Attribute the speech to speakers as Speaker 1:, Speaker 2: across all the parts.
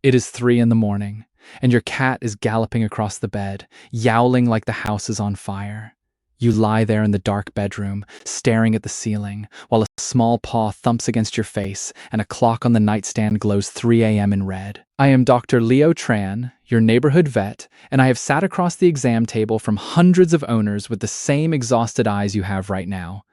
Speaker 1: It is 3 in the morning, and your cat is galloping across the bed, yowling like the house is on fire. You lie there in the dark bedroom, staring at the ceiling, while a small paw thumps against your face and a clock on the nightstand glows 3 a.m. in red. I am Dr. Leo Tran, your neighborhood vet, and I have sat across the exam table from hundreds of owners with the same exhausted eyes you have right now.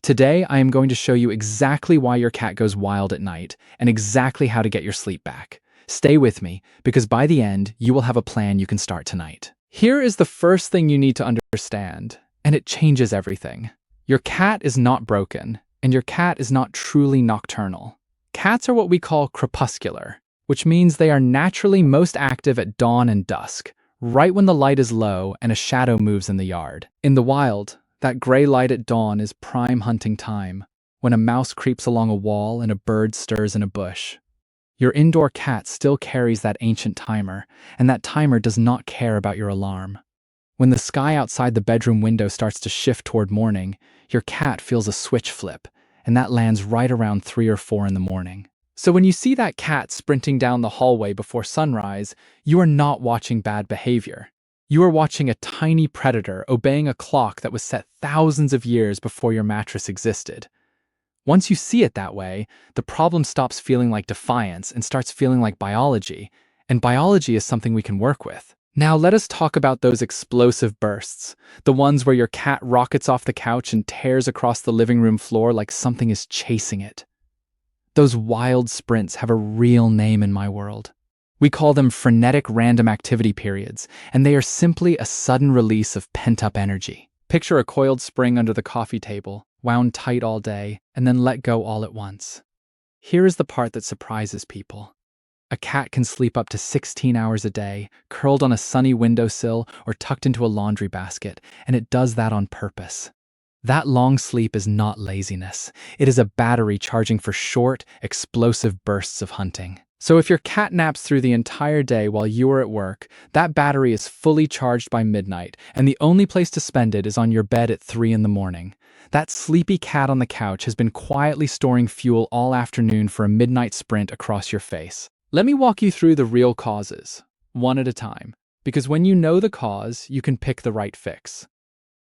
Speaker 1: Today, I am going to show you exactly why your cat goes wild at night and exactly how to get your sleep back. Stay with me, because by the end, you will have a plan you can start tonight. Here is the first thing you need to understand, and it changes everything. Your cat is not broken, and your cat is not truly nocturnal. Cats are what we call crepuscular, which means they are naturally most active at dawn and dusk, right when the light is low and a shadow moves in the yard. In the wild, that gray light at dawn is prime hunting time, when a mouse creeps along a wall and a bird stirs in a bush. Your indoor cat still carries that ancient timer, and that timer does not care about your alarm. When the sky outside the bedroom window starts to shift toward morning, your cat feels a switch flip, and that lands right around 3 or 4 in the morning. So when you see that cat sprinting down the hallway before sunrise, you are not watching bad behavior. You are watching a tiny predator obeying a clock that was set thousands of years before your mattress existed. Once you see it that way, the problem stops feeling like defiance and starts feeling like biology, and biology is something we can work with. Now let us talk about those explosive bursts, the ones where your cat rockets off the couch and tears across the living room floor like something is chasing it. Those wild sprints have a real name in my world. We call them frenetic random activity periods, and they are simply a sudden release of pent-up energy. Picture a coiled spring under the coffee table, wound tight all day, and then let go all at once. Here is the part that surprises people. A cat can sleep up to 16 hours a day, curled on a sunny windowsill or tucked into a laundry basket, and it does that on purpose. That long sleep is not laziness. It is a battery charging for short, explosive bursts of hunting. So if your cat naps through the entire day while you are at work, that battery is fully charged by midnight, and the only place to spend it is on your bed at 3 in the morning. That sleepy cat on the couch has been quietly storing fuel all afternoon for a midnight sprint across your face. Let me walk you through the real causes, one at a time, because when you know the cause, you can pick the right fix.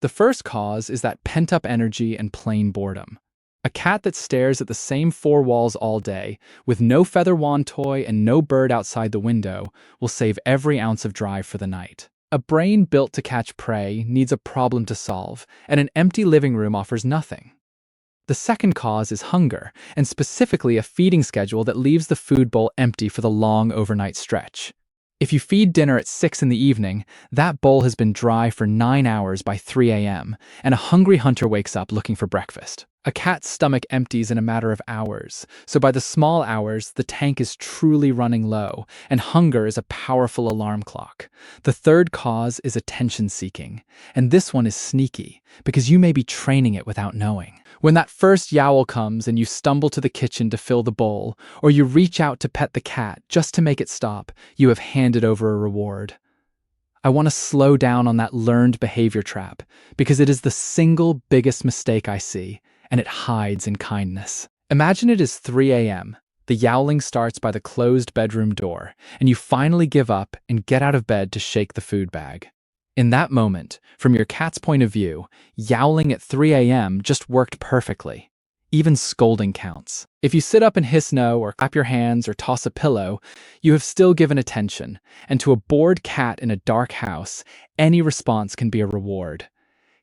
Speaker 1: The first cause is that pent-up energy and plain boredom. A cat that stares at the same 4 walls all day, with no feather wand toy and no bird outside the window, will save every ounce of drive for the night. A brain built to catch prey needs a problem to solve, and an empty living room offers nothing. The second cause is hunger, and specifically a feeding schedule that leaves the food bowl empty for the long overnight stretch. If you feed dinner at 6 in the evening, that bowl has been dry for 9 hours by 3 a.m., and a hungry hunter wakes up looking for breakfast. A cat's stomach empties in a matter of hours, so by the small hours, the tank is truly running low, and hunger is a powerful alarm clock. The third cause is attention-seeking, and this one is sneaky, because you may be training it without knowing. When that first yowl comes and you stumble to the kitchen to fill the bowl, or you reach out to pet the cat just to make it stop, you have handed over a reward. I want to slow down on that learned behavior trap, because it is the single biggest mistake I see, and it hides in kindness. Imagine it is 3 a.m. The yowling starts by the closed bedroom door, and you finally give up and get out of bed to shake the food bag. In that moment, from your cat's point of view, yowling at 3 a.m. just worked perfectly. Even scolding counts. If you sit up and hiss no, or clap your hands, or toss a pillow, you have still given attention, and to a bored cat in a dark house, any response can be a reward.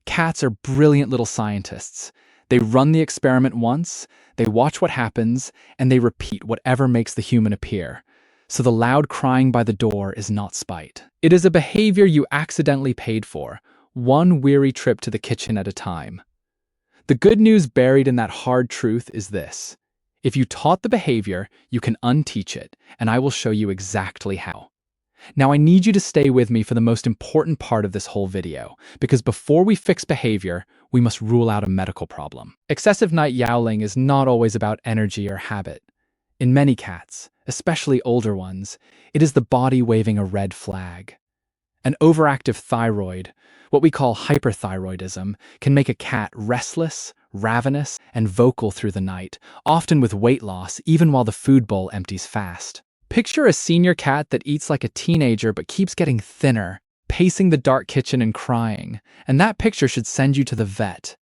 Speaker 1: Cats are brilliant little scientists. They run the experiment once, they watch what happens, and they repeat whatever makes the human appear. So the loud crying by the door is not spite. It is a behavior you accidentally paid for, one weary trip to the kitchen at a time. The good news buried in that hard truth is this. If you taught the behavior, you can unteach it, and I will show you exactly how. Now I need you to stay with me for the most important part of this whole video, because before we fix behavior, we must rule out a medical problem. Excessive night yowling is not always about energy or habit. In many cats, especially older ones, it is the body waving a red flag. An overactive thyroid, what we call hyperthyroidism, can make a cat restless, ravenous, and vocal through the night, often with weight loss even while the food bowl empties fast. Picture a senior cat that eats like a teenager but keeps getting thinner, pacing the dark kitchen and crying, and that picture should send you to the vet.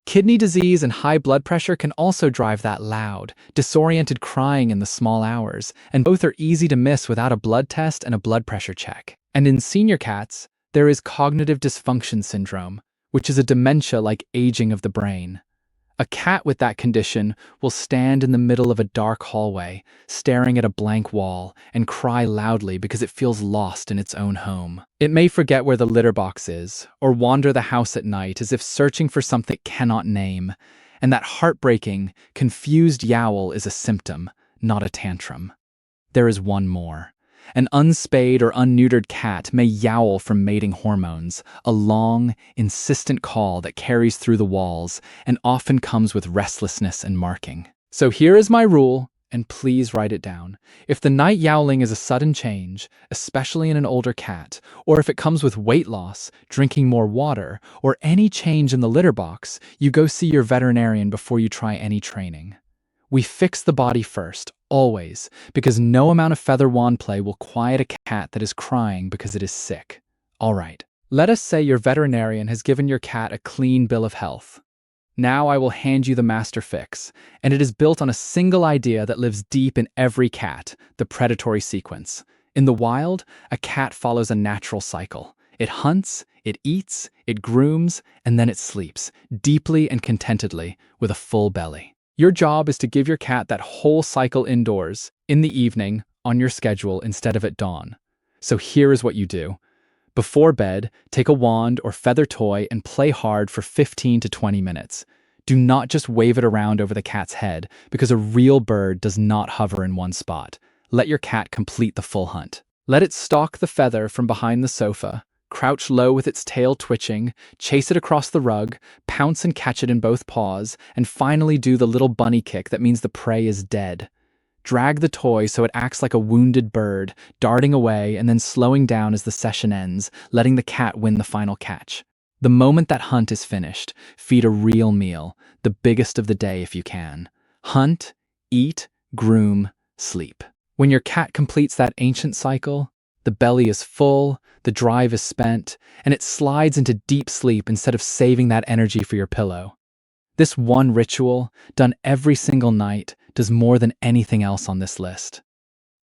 Speaker 1: Kidney disease and high blood pressure can also drive that loud, disoriented crying in the small hours, and both are easy to miss without a blood test and a blood pressure check. And in senior cats, there is cognitive dysfunction syndrome, which is a dementia-like aging of the brain. A cat with that condition will stand in the middle of a dark hallway, staring at a blank wall, and cry loudly because it feels lost in its own home. It may forget where the litter box is, or wander the house at night as if searching for something it cannot name. And that heartbreaking, confused yowl is a symptom, not a tantrum. There is one more. An unspayed or unneutered cat may yowl from mating hormones, a long, insistent call that carries through the walls and often comes with restlessness and marking. So here is my rule, and please write it down. If the night yowling is a sudden change, especially in an older cat, or if it comes with weight loss, drinking more water, or any change in the litter box, you go see your veterinarian before you try any training. We fix the body first, always, because no amount of feather wand play will quiet a cat that is crying because it is sick. All right, let us say your veterinarian has given your cat a clean bill of health. Now I will hand you the master fix, and it is built on a single idea that lives deep in every cat, the predatory sequence. In the wild, a cat follows a natural cycle. It hunts, it eats, it grooms, and then it sleeps, deeply and contentedly, with a full belly. Your job is to give your cat that whole cycle indoors, in the evening, on your schedule instead of at dawn. So here is what you do. Before bed, take a wand or feather toy and play hard for 15 to 20 minutes. Do not just wave it around over the cat's head, because a real bird does not hover in one spot. Let your cat complete the full hunt. Let it stalk the feather from behind the sofa, crouch low with its tail twitching, chase it across the rug, pounce and catch it in both paws, and finally do the little bunny kick that means the prey is dead. Drag the toy so it acts like a wounded bird, darting away and then slowing down as the session ends, letting the cat win the final catch. The moment that hunt is finished, feed a real meal, the biggest of the day if you can. Hunt, eat, groom, sleep. When your cat completes that ancient cycle, the belly is full, the drive is spent, and it slides into deep sleep instead of saving that energy for your pillow. This one ritual, done every single night, does more than anything else on this list.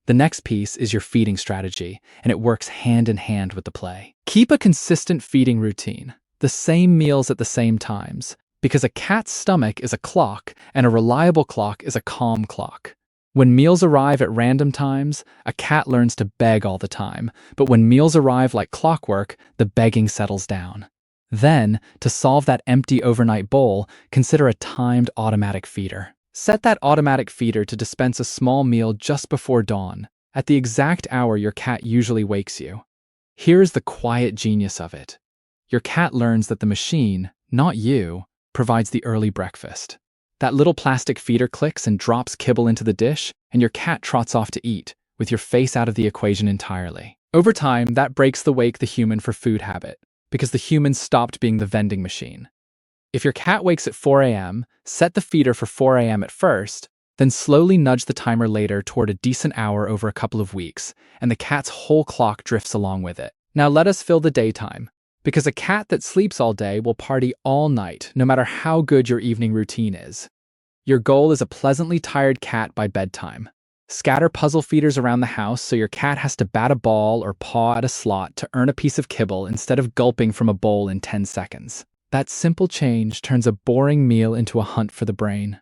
Speaker 1: The next piece is your feeding strategy, and it works hand in hand with the play. Keep a consistent feeding routine, the same meals at the same times, because a cat's stomach is a clock, and a reliable clock is a calm clock. When meals arrive at random times, a cat learns to beg all the time, but when meals arrive like clockwork, the begging settles down. Then, to solve that empty overnight bowl, consider a timed automatic feeder. Set that automatic feeder to dispense a small meal just before dawn, at the exact hour your cat usually wakes you. Here's the quiet genius of it. Your cat learns that the machine, not you, provides the early breakfast. That little plastic feeder clicks and drops kibble into the dish, and your cat trots off to eat, with your face out of the equation entirely. Over time, that breaks the wake the human for food habit, because the human stopped being the vending machine. If your cat wakes at 4 a.m., set the feeder for 4 a.m. at first, then slowly nudge the timer later toward a decent hour over a couple of weeks, and the cat's whole clock drifts along with it. Now let us fill the daytime, because a cat that sleeps all day will party all night, no matter how good your evening routine is. Your goal is a pleasantly tired cat by bedtime. Scatter puzzle feeders around the house so your cat has to bat a ball or paw at a slot to earn a piece of kibble instead of gulping from a bowl in 10 seconds. That simple change turns a boring meal into a hunt for the brain.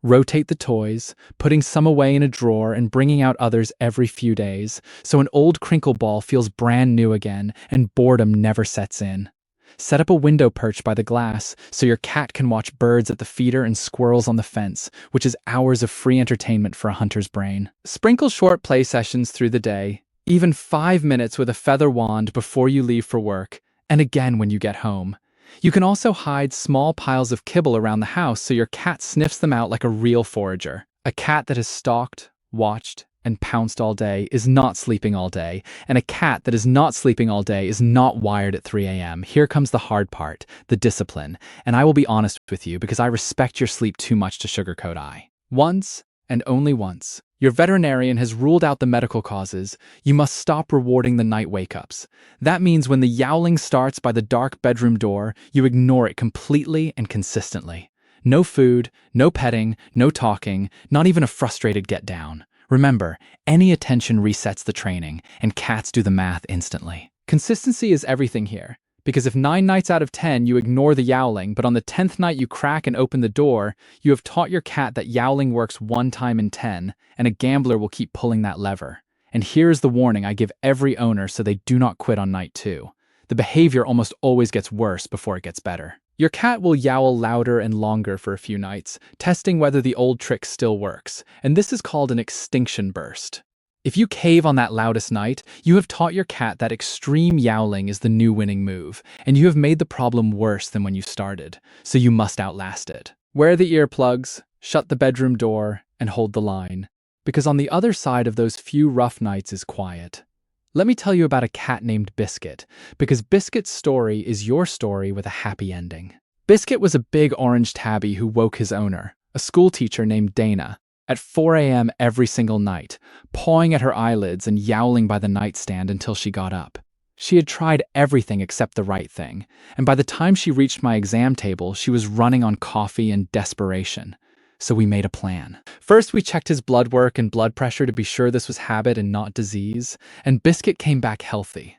Speaker 1: Rotate the toys, putting some away in a drawer and bringing out others every few days, so an old crinkle ball feels brand new again and boredom never sets in. Set up a window perch by the glass so your cat can watch birds at the feeder and squirrels on the fence, which is hours of free entertainment for a hunter's brain. Sprinkle short play sessions through the day, even 5 minutes with a feather wand before you leave for work, and again when you get home. You can also hide small piles of kibble around the house so your cat sniffs them out like a real forager. A cat that has stalked, watched, and pounced all day is not sleeping all day, and a cat that is not sleeping all day is not wired at 3 a.m. Here comes the hard part, the discipline, and I will be honest with you because I respect your sleep too much to sugarcoat. Once, and only once, Your veterinarian has ruled out the medical causes. You must stop rewarding the night wake-ups. That means when the yowling starts by the dark bedroom door, you ignore it completely and consistently. No food, no petting, no talking, not even a frustrated get down. Remember, any attention resets the training, and cats do the math instantly. Consistency is everything here. Because if 9 nights out of 10 you ignore the yowling, but on the 10th night you crack and open the door, you have taught your cat that yowling works 1 time in 10, and a gambler will keep pulling that lever. And here's the warning I give every owner so they do not quit on night 2. The behavior almost always gets worse before it gets better. Your cat will yowl louder and longer for a few nights, testing whether the old trick still works, and this is called an extinction burst. If you cave on that loudest night, you have taught your cat that extreme yowling is the new winning move, and you have made the problem worse than when you started, so you must outlast it. Wear the earplugs, shut the bedroom door, and hold the line, because on the other side of those few rough nights is quiet. Let me tell you about a cat named Biscuit, because Biscuit's story is your story with a happy ending. Biscuit was a big orange tabby who woke his owner, a school teacher named Dana, at 4 a.m. every single night, pawing at her eyelids and yowling by the nightstand until she got up. She had tried everything except the right thing, and by the time she reached my exam table, she was running on coffee and desperation. So we made a plan. First, we checked his blood work and blood pressure to be sure this was habit and not disease, and Biscuit came back healthy.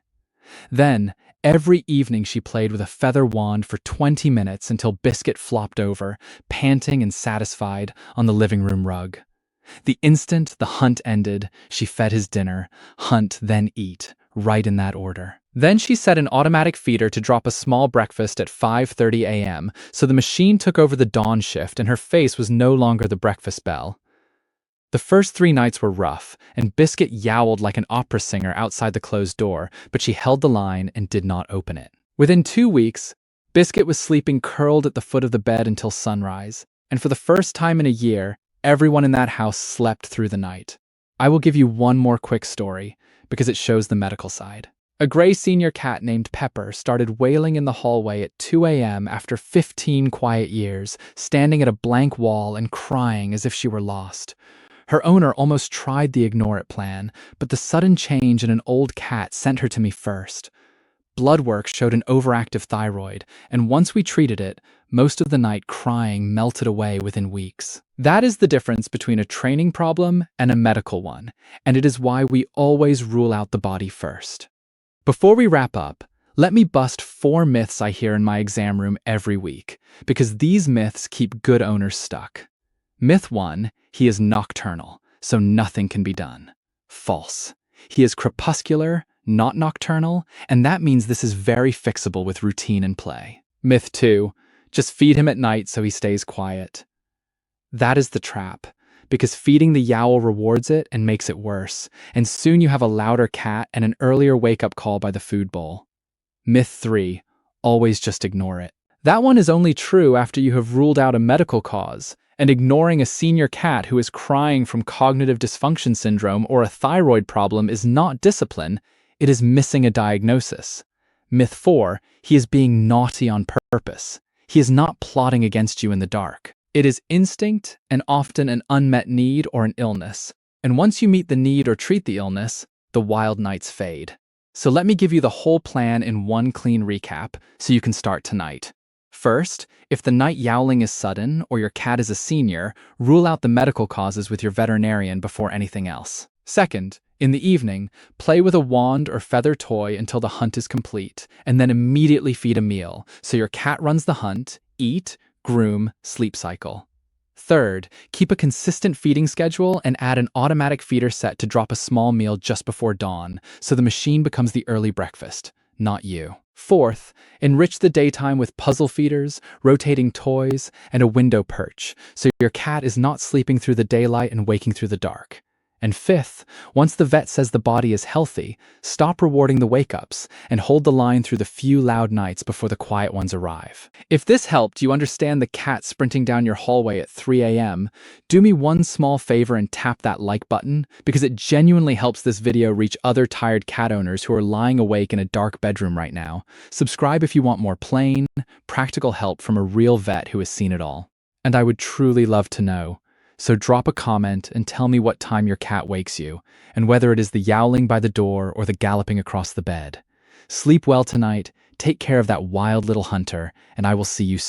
Speaker 1: Then, every evening she played with a feather wand for 20 minutes until Biscuit flopped over, panting and satisfied, on the living room rug. The instant the hunt ended, she fed his dinner, hunt, then eat, right in that order. Then she set an automatic feeder to drop a small breakfast at 5:30 a.m., so the machine took over the dawn shift and her face was no longer the breakfast bell. The first 3 nights were rough, and Biscuit yowled like an opera singer outside the closed door, but she held the line and did not open it. Within 2 weeks, Biscuit was sleeping curled at the foot of the bed until sunrise, and for the first time in a year, everyone in that house slept through the night. I will give you one more quick story, because it shows the medical side. A gray senior cat named Pepper started wailing in the hallway at 2 a.m. after 15 quiet years, standing at a blank wall and crying as if she were lost. Her owner almost tried the ignore it plan, but the sudden change in an old cat sent her to me first. Blood work showed an overactive thyroid, and once we treated it, most of the night crying melted away within weeks. That is the difference between a training problem and a medical one, and it is why we always rule out the body first. Before we wrap up, let me bust 4 myths I hear in my exam room every week, because these myths keep good owners stuck. Myth 1, he is nocturnal, so nothing can be done. False. He is crepuscular, not nocturnal, and that means this is very fixable with routine and play. Myth 2, just feed him at night so he stays quiet. That is the trap, because feeding the yowl rewards it and makes it worse, and soon you have a louder cat and an earlier wake-up call by the food bowl. Myth 3, always just ignore it. That one is only true after you have ruled out a medical cause, and ignoring a senior cat who is crying from cognitive dysfunction syndrome or a thyroid problem is not discipline, it is missing a diagnosis. Myth 4, he is being naughty on purpose. He is not plotting against you in the dark. It is instinct and often an unmet need or an illness. And once you meet the need or treat the illness, the wild nights fade. So let me give you the whole plan in one clean recap so you can start tonight. First, if the night yowling is sudden or your cat is a senior, rule out the medical causes with your veterinarian before anything else. Second, in the evening, play with a wand or feather toy until the hunt is complete, and then immediately feed a meal, so your cat runs the hunt, eat, groom, sleep cycle. Third, keep a consistent feeding schedule and add an automatic feeder set to drop a small meal just before dawn, so the machine becomes the early breakfast, not you. Fourth, enrich the daytime with puzzle feeders, rotating toys, and a window perch, so your cat is not sleeping through the daylight and waking through the dark. And fifth, once the vet says the body is healthy, stop rewarding the wake-ups and hold the line through the few loud nights before the quiet ones arrive. If this helped you understand the cat sprinting down your hallway at 3 a.m., do me one small favor and tap that like button, because it genuinely helps this video reach other tired cat owners who are lying awake in a dark bedroom right now. Subscribe if you want more plain, practical help from a real vet who has seen it all. And I would truly love to know, So drop a comment and tell me what time your cat wakes you, and whether it is the yowling by the door or the galloping across the bed. Sleep well tonight, take care of that wild little hunter, and I will see you soon.